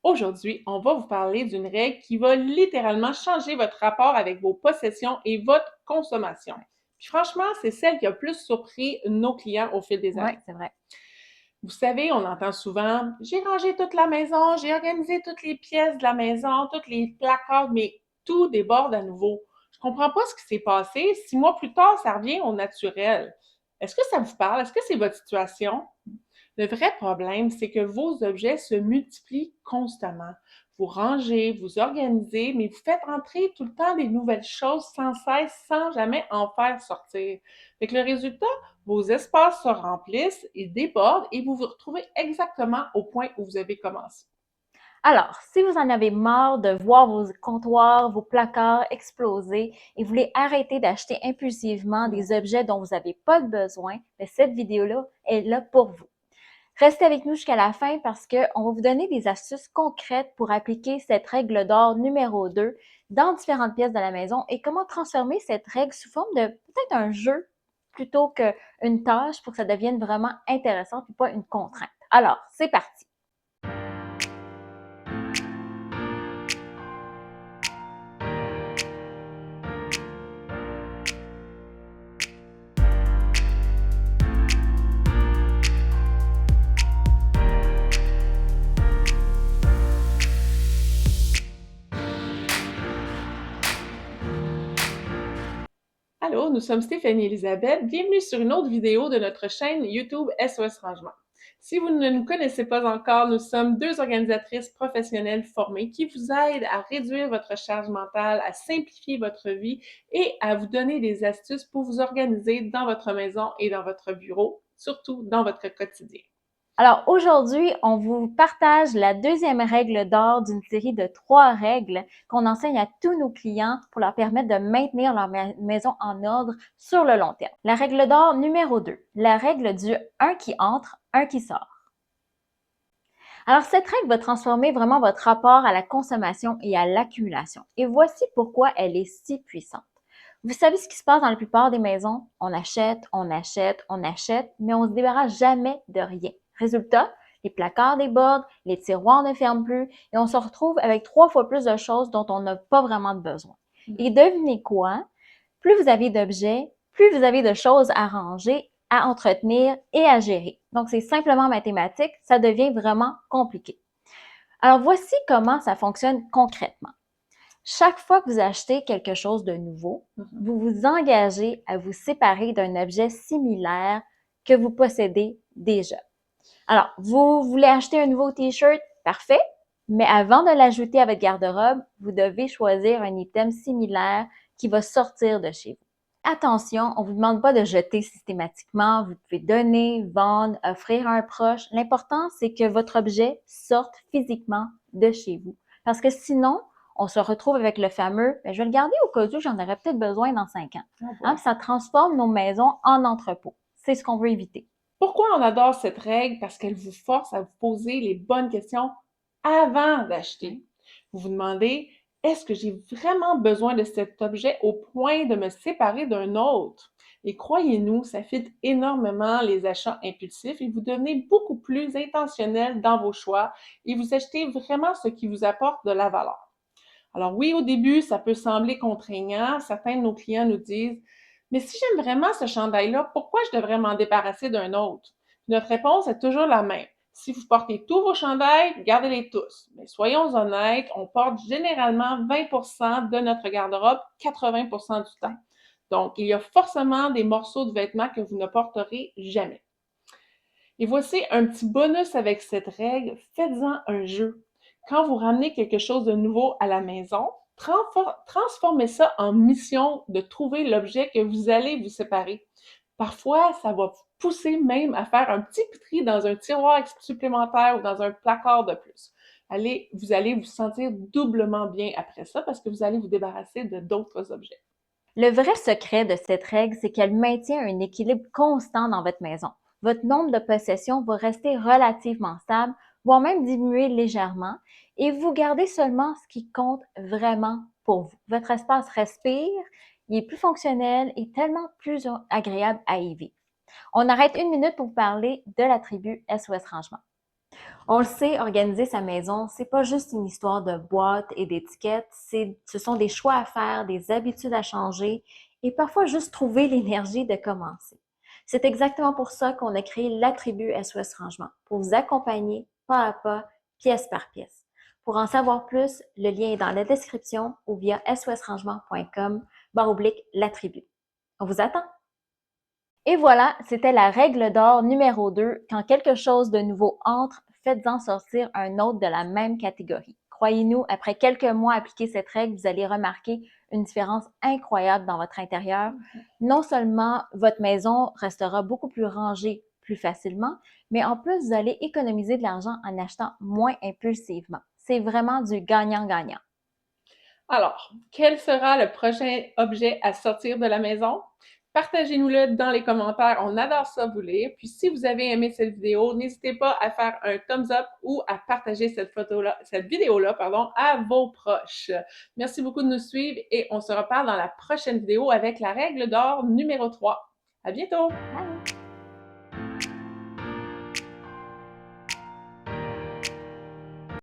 Aujourd'hui, on va vous parler d'une règle qui va littéralement changer votre rapport avec vos possessions et votre consommation. Puis franchement, c'est celle qui a plus surpris nos clients au fil des Oui, années. c'est vrai. Vous savez, on entend souvent: j'ai rangé toute la maison, j'ai organisé toutes les pièces de la maison, tous les placards, mais tout déborde à nouveau. Je comprends pas ce qui s'est passé. 6 mois plus tard, ça revient au naturel. Est-ce que ça vous parle? Est-ce que c'est votre situation? Le vrai problème, c'est que vos objets se multiplient constamment. Vous rangez, vous organisez, mais vous faites entrer tout le temps des nouvelles choses sans cesse, sans jamais en faire sortir. Fait que le résultat, vos espaces se remplissent et débordent et vous vous retrouvez exactement au point où vous avez commencé. Alors, si vous en avez marre de voir vos comptoirs, vos placards exploser et voulez arrêter d'acheter impulsivement des objets dont vous n'avez pas de besoin, bien, cette vidéo-là est là pour vous. Restez avec nous jusqu'à la fin parce qu'on va vous donner des astuces concrètes pour appliquer cette règle d'or numéro 2 dans différentes pièces de la maison et comment transformer cette règle sous forme de peut-être un jeu plutôt qu'une tâche pour que ça devienne vraiment intéressant et pas une contrainte. Alors, c'est parti! Allô, nous sommes Stéphanie et Elisabeth. Bienvenue sur une autre vidéo de notre chaîne YouTube SOS Rangement. Si vous ne nous connaissez pas encore, nous sommes deux organisatrices professionnelles formées qui vous aident à réduire votre charge mentale, à simplifier votre vie et à vous donner des astuces pour vous organiser dans votre maison et dans votre bureau, surtout dans votre quotidien. Alors aujourd'hui, on vous partage la deuxième règle d'or d'une série de 3 règles qu'on enseigne à tous nos clients pour leur permettre de maintenir leur maison en ordre sur le long terme. La règle d'or numéro 2, la règle du un qui entre, un qui sort. Alors cette règle va transformer vraiment votre rapport à la consommation et à l'accumulation. Et voici pourquoi elle est si puissante. Vous savez ce qui se passe dans la plupart des maisons? On achète, on achète, on achète, mais on ne se débarrasse jamais de rien. Résultat, les placards débordent, les tiroirs ne ferment plus et on se retrouve avec 3 fois plus de choses dont on n'a pas vraiment de besoin. Et devinez quoi? Plus vous avez d'objets, plus vous avez de choses à ranger, à entretenir et à gérer. Donc, c'est simplement mathématique, ça devient vraiment compliqué. Alors, voici comment ça fonctionne concrètement. Chaque fois que vous achetez quelque chose de nouveau, vous vous engagez à vous séparer d'un objet similaire que vous possédez déjà. Alors, vous voulez acheter un nouveau T-shirt? Parfait. Mais avant de l'ajouter à votre garde-robe, vous devez choisir un item similaire qui va sortir de chez vous. Attention, on ne vous demande pas de jeter systématiquement. Vous pouvez donner, vendre, offrir à un proche. L'important, c'est que votre objet sorte physiquement de chez vous. Parce que sinon, on se retrouve avec le fameux « je vais le garder au cas où j'en aurais peut-être besoin dans 5 ans ». Hein, ça transforme nos maisons en entrepôts. C'est ce qu'on veut éviter. Pourquoi on adore cette règle? Parce qu'elle vous force à vous poser les bonnes questions avant d'acheter. Vous vous demandez, est-ce que j'ai vraiment besoin de cet objet au point de me séparer d'un autre? Et croyez-nous, ça fit énormément les achats impulsifs et vous devenez beaucoup plus intentionnel dans vos choix et vous achetez vraiment ce qui vous apporte de la valeur. Alors oui, au début, ça peut sembler contraignant. Certains de nos clients nous disent: mais si j'aime vraiment ce chandail-là, pourquoi je devrais m'en débarrasser d'un autre? Notre réponse est toujours la même. Si vous portez tous vos chandails, gardez-les tous. Mais soyons honnêtes, on porte généralement 20% de notre garde-robe 80% du temps. Donc, il y a forcément des morceaux de vêtements que vous ne porterez jamais. Et voici un petit bonus avec cette règle, faites-en un jeu. Quand vous ramenez quelque chose de nouveau à la maison, transformez ça en mission de trouver l'objet que vous allez vous séparer. Parfois, ça va vous pousser même à faire un petit tri dans un tiroir supplémentaire ou dans un placard de plus. Vous allez vous sentir doublement bien après ça parce que vous allez vous débarrasser de d'autres objets. Le vrai secret de cette règle, c'est qu'elle maintient un équilibre constant dans votre maison. Votre nombre de possessions va rester relativement stable, voire même diminuer légèrement, et vous gardez seulement ce qui compte vraiment pour vous. Votre espace respire, il est plus fonctionnel et tellement plus agréable à y vivre. On arrête 1 minute pour vous parler de la tribu SOS Rangement. On le sait, organiser sa maison, c'est pas juste une histoire de boîtes et d'étiquettes, ce sont des choix à faire, des habitudes à changer et parfois juste trouver l'énergie de commencer. C'est exactement pour ça qu'on a créé l'attribut SOS Rangement, pour vous accompagner pas à pas, pièce par pièce. Pour en savoir plus, le lien est dans la description ou via sosrangement.com/l'attribut. On vous attend! Et voilà, c'était la règle d'or numéro 2. Quand quelque chose de nouveau entre, faites-en sortir un autre de la même catégorie. Croyez-nous, après quelques mois à appliquer cette règle, vous allez remarquer une différence incroyable dans votre intérieur. Non seulement votre maison restera beaucoup plus rangée plus facilement, mais en plus, vous allez économiser de l'argent en achetant moins impulsivement. C'est vraiment du gagnant-gagnant. Alors, quel sera le prochain objet à sortir de la maison? Partagez-nous-le dans les commentaires, on adore ça vous lire. Puis si vous avez aimé cette vidéo, n'hésitez pas à faire un thumbs up ou à partager cette vidéo-là, à vos proches. Merci beaucoup de nous suivre et on se reparle dans la prochaine vidéo avec la règle d'or numéro 3. À bientôt! Bye!